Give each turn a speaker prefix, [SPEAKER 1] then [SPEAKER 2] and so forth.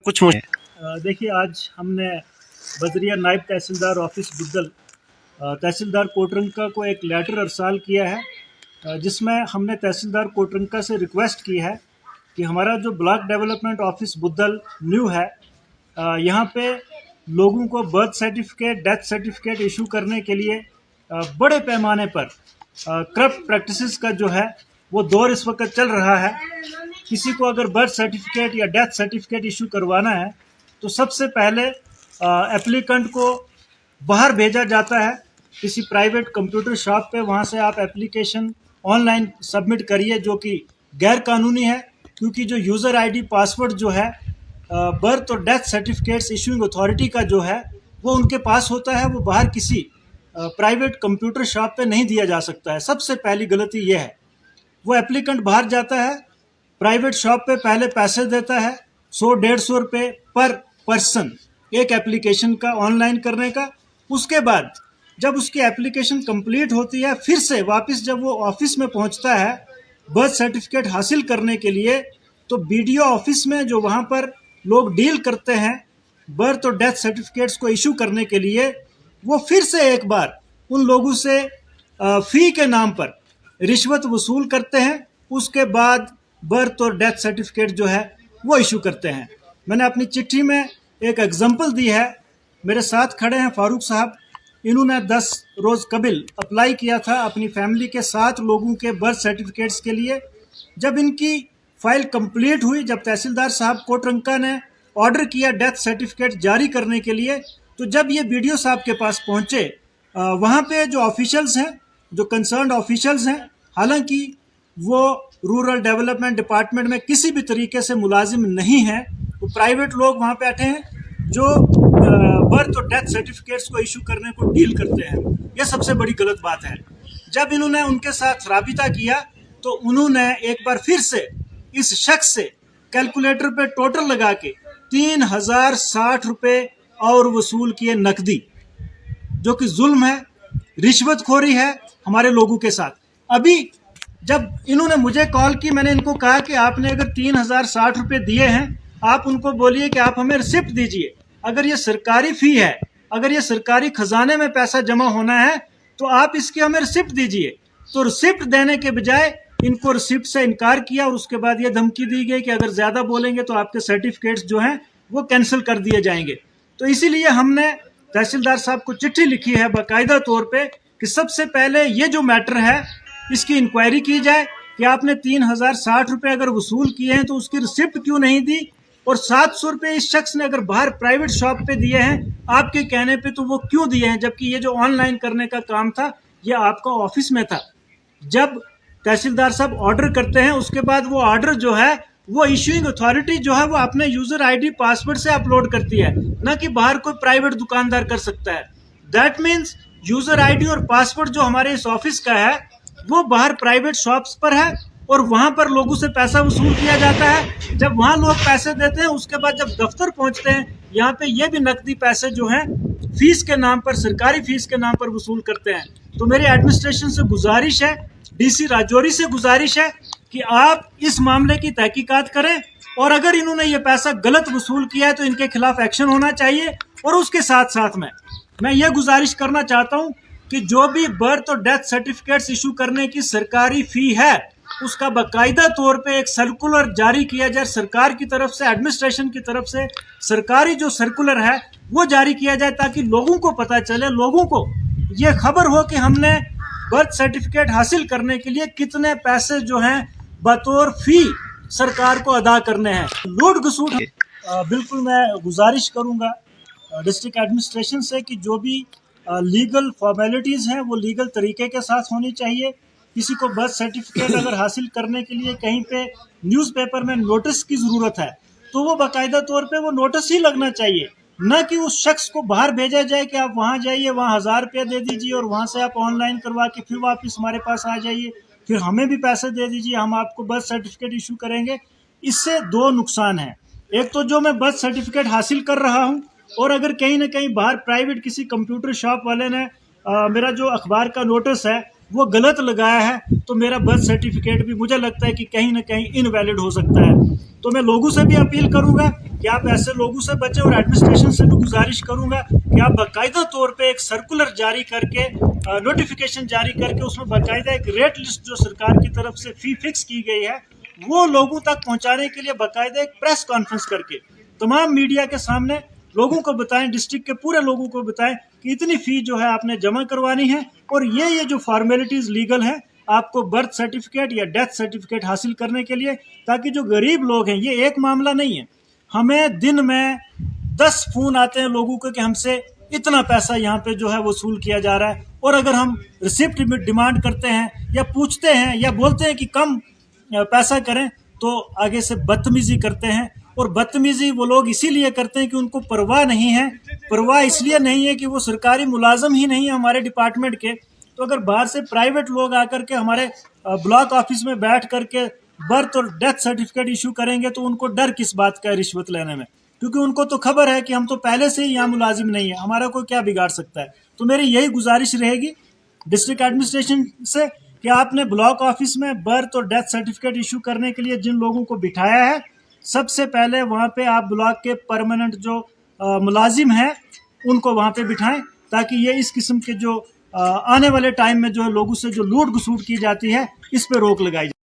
[SPEAKER 1] कुछ मुझे
[SPEAKER 2] देखिए, आज हमने बजरिया नायब तहसीलदार ऑफिस बुद्दल तहसीलदार कोटरंका को एक लेटर अरसाल किया है, जिसमें हमने तहसीलदार कोटरंका से रिक्वेस्ट की है कि हमारा जो block development office Budhal new है, यहाँ पे लोगों को birth certificate, death certificate issue करने के लिए बड़े पैमाने पर करप्ट प्रैक्टिसेस का जो है वो दौर इस वक्त चल रहा है। किसी को अगर बर्थ सर्टिफिकेट या डेथ सर्टिफिकेट इशू करवाना है तो सबसे पहले एप्लीकेंट को बाहर भेजा जाता है किसी प्राइवेट कंप्यूटर शॉप पे। वहाँ से आप एप्लीकेशन ऑनलाइन सबमिट करिए, जो कि गैर कानूनी है, क्योंकि जो यूज़र आईडी पासवर्ड जो है बर्थ और डेथ सर्टिफिकेट्स इशूइंग अथॉरिटी का जो है वो उनके पास होता है, वो बाहर किसी प्राइवेट कंप्यूटर शॉप पे नहीं दिया जा सकता है। सबसे पहली गलती ये है। वो एप्लीकेंट बाहर जाता है, प्राइवेट शॉप पे पहले पैसे देता है 100-150 रुपये पर पर्सन एक एप्लीकेशन का ऑनलाइन करने का। उसके बाद जब उसकी एप्लीकेशन कंप्लीट होती है, फिर से वापस जब वो ऑफिस में पहुंचता है बर्थ सर्टिफिकेट हासिल करने के लिए, तो बीडीओ ऑफिस में जो वहाँ पर लोग डील करते हैं बर्थ और डेथ सर्टिफिकेट्स को इशू करने के लिए, वो फिर से एक बार उन लोगों से फ़ी के नाम पर रिश्वत वसूल करते हैं। उसके बाद बर्थ और डेथ सर्टिफिकेट जो है वो इशू करते हैं। मैंने अपनी चिट्ठी में एक एग्जांपल दी है। मेरे साथ खड़े हैं फारूक साहब, इन्होंने 10 रोज़ कबिल अप्लाई किया था अपनी फैमिली के 7 लोगों के बर्थ सर्टिफिकेट्स के लिए। जब इनकी फ़ाइल कंप्लीट हुई, जब तहसीलदार साहब कोटरंका ने ऑर्डर किया डेथ सर्टिफिकेट जारी करने के लिए, तो जब ये बीडीओ साहब के पास पहुँचे, वहाँ पे जो ऑफिशियल्स हैं, जो कंसर्न्ड ऑफिशियल्स हैं, हालांकि वो रूरल डेवलपमेंट डिपार्टमेंट में किसी भी तरीके से मुलाजिम नहीं है, वो प्राइवेट लोग वहाँ पे बैठे हैं जो बर्थ और डेथ सर्टिफिकेट्स को इशू करने को डील करते हैं। ये सबसे बड़ी गलत बात है। जब इन्होंने उनके साथ राबिता किया तो उन्होंने एक बार फिर से इस शख्स से कैलकुलेटर पे टोटल लगा के 3060 रुपये और वसूल किए नकदी, जो कि जुल्म है, रिश्वतखोरी है हमारे लोगों के साथ। अभी जब इन्होंने मुझे कॉल की, मैंने इनको कहा कि आपने अगर 3060 रुपये दिए हैं, आप उनको बोलिए कि आप हमें रिसिप्ट दीजिए। अगर ये सरकारी फ़ी है, अगर ये सरकारी खजाने में पैसा जमा होना है, तो आप इसकी हमें रिसिप्ट दीजिए। तो रिसिप्ट देने के बजाय इनको रिसिप्ट से इनकार किया, और उसके बाद ये धमकी दी गई कि अगर ज़्यादा बोलेंगे तो आपके सर्टिफिकेट्स जो हैं वो कैंसिल कर दिए जाएंगे। तो इसीलिए हमने तहसीलदार साहब को चिट्ठी लिखी है बाकायदा तौर पे कि सबसे पहले ये जो मैटर है इसकी इंक्वायरी की जाए कि आपने 3060 रुपये अगर वसूल किए हैं तो उसकी रिसिप्ट क्यों नहीं दी, और 700 रुपये इस शख्स ने अगर बाहर प्राइवेट शॉप पे दिए हैं आपके कहने पे, तो वो क्यों दिए हैं, जबकि ये जो ऑनलाइन करने का काम था ये आपका ऑफिस में था। जब तहसीलदार साहब ऑर्डर करते हैं, उसके बाद वो ऑर्डर जो है वो इशूइंग अथॉरिटी जो है वो अपने यूज़र आईडी पासवर्ड से अपलोड करती है, ना कि बाहर कोई प्राइवेट दुकानदार कर सकता है। दैट मीन्स यूज़र आईडी और पासवर्ड जो हमारे इस ऑफिस का है वो बाहर प्राइवेट शॉप्स पर है, और वहाँ पर लोगों से पैसा वसूल किया जाता है। जब वहाँ लोग पैसे देते हैं, उसके बाद जब दफ्तर पहुँचते हैं, यहाँ पे ये भी नकदी पैसे जो हैं फीस के नाम पर, सरकारी फीस के नाम पर वसूल करते हैं। तो मेरी एडमिनिस्ट्रेशन से गुजारिश है, डीसी राजौरी से गुजारिश है कि आप इस मामले की तहकीकात करें, और अगर इन्होंने ये पैसा गलत वसूल किया है तो इनके खिलाफ एक्शन होना चाहिए। और उसके साथ साथ में मैं ये गुजारिश करना चाहता हूँ कि जो भी बर्थ और डेथ सर्टिफिकेट्स इशू करने की सरकारी फ़ी है उसका बाकायदा तौर पे एक सर्कुलर जारी किया जाए सरकार की तरफ से, एडमिनिस्ट्रेशन की तरफ से सरकारी जो सर्कुलर है वो जारी किया जाए, ताकि लोगों को पता चले, लोगों को ये खबर हो कि हमने बर्थ सर्टिफिकेट हासिल करने के लिए कितने पैसे जो हैं बतौर फ़ी सरकार को अदा करने हैं। लूट घसूट बिल्कुल मैं गुजारिश करूँगा डिस्ट्रिक्ट एडमिनिस्ट्रेशन से कि जो भी लीगल फॉर्मेलिटीज़ हैं वो लीगल तरीके के साथ होनी चाहिए। किसी को बर्थ सर्टिफिकेट अगर हासिल करने के लिए कहीं पे न्यूज़पेपर में नोटिस की ज़रूरत है तो वो बाकायदा तौर पे वो नोटिस ही लगना चाहिए, न कि उस शख्स को बाहर भेजा जाए कि आप वहाँ जाइए, वहाँ 1000 रुपये दे दीजिए और वहाँ से आप ऑनलाइन करवा के फिर वापस हमारे पास आ जाइए, फिर हमें भी पैसे दे दीजिए, हम आपको बर्थ सर्टिफिकेट इशू करेंगे। इससे 2 नुकसान हैं। एक तो जो मैं बर्थ सर्टिफिकेट हासिल कर रहा हूँ, और अगर कहीं ना कहीं बाहर प्राइवेट किसी कंप्यूटर शॉप वाले ने मेरा जो अखबार का नोटिस है वो गलत लगाया है, तो मेरा बर्थ सर्टिफिकेट भी मुझे लगता है कि कहीं ना कहीं इनवैलिड हो सकता है। तो मैं लोगों से भी अपील करूंगा کہ آپ ایسے لوگوں سے بچیں، اور ایڈمنسٹریشن سے بھی گزارش کروں گا کہ آپ باقاعدہ طور پہ ایک سرکولر جاری کر کے، نوٹیفیکیشن جاری کر کے، اس میں باقاعدہ ایک ریٹ لسٹ جو سرکار کی طرف سے فی فکس کی گئی ہے وہ لوگوں تک پہنچانے کے لیے باقاعدہ ایک پریس کانفرنس کر کے تمام میڈیا کے سامنے لوگوں کو بتائیں، ڈسٹرکٹ کے پورے لوگوں کو بتائیں کہ اتنی فی جو ہے آپ نے جمع کروانی ہے، اور یہ جو فارمیلٹیز لیگل ہیں آپ کو برتھ سرٹیفکیٹ یا ڈیتھ سرٹیفکیٹ حاصل کرنے کے لیے، تاکہ جو غریب لوگ ہیں، یہ ایک معاملہ نہیں ہے، ہمیں دن میں 10 فون آتے ہیں لوگوں کو کہ ہم سے اتنا پیسہ یہاں پہ جو ہے وصول کیا جا رہا ہے، اور اگر ہم ریسپٹ ڈیمانڈ کرتے ہیں یا پوچھتے ہیں یا بولتے ہیں کہ کم پیسہ کریں تو آگے سے بدتمیزی کرتے ہیں، اور بدتمیزی وہ لوگ اسی لیے کرتے ہیں کہ ان کو پرواہ نہیں ہے، پرواہ اس لیے نہیں ہے کہ وہ سرکاری ملازم ہی نہیں ہیں ہمارے ڈپارٹمنٹ کے، تو اگر باہر سے پرائیویٹ لوگ آ کر کے ہمارے بلاک آفس میں بیٹھ کر کے برتھ اور ڈیتھ سرٹیفکیٹ ایشو کریں گے تو ان کو ڈر کس بات کا ہے رشوت لینے میں، کیونکہ ان کو تو خبر ہے کہ ہم تو پہلے سے ہی یہاں ملازم نہیں ہیں، ہمارا کوئی کیا بگاڑ سکتا ہے۔ تو میری یہی گزارش رہے گی ڈسٹرکٹ ایڈمنسٹریشن سے کہ آپ نے بلاک آفس میں برتھ اور ڈیتھ سرٹیفکیٹ ایشو کرنے کے لیے جن لوگوں کو بٹھایا ہے، سب سے پہلے وہاں پہ آپ بلاک کے پرماننٹ جو ملازم ہیں ان کو وہاں پہ بٹھائیں، تاکہ یہ اس قسم کے جو آنے والے ٹائم میں جو ہے لوگوں سے جو لوٹ گسوٹ کی جاتی ہے اس پہ روک لگائی جائے۔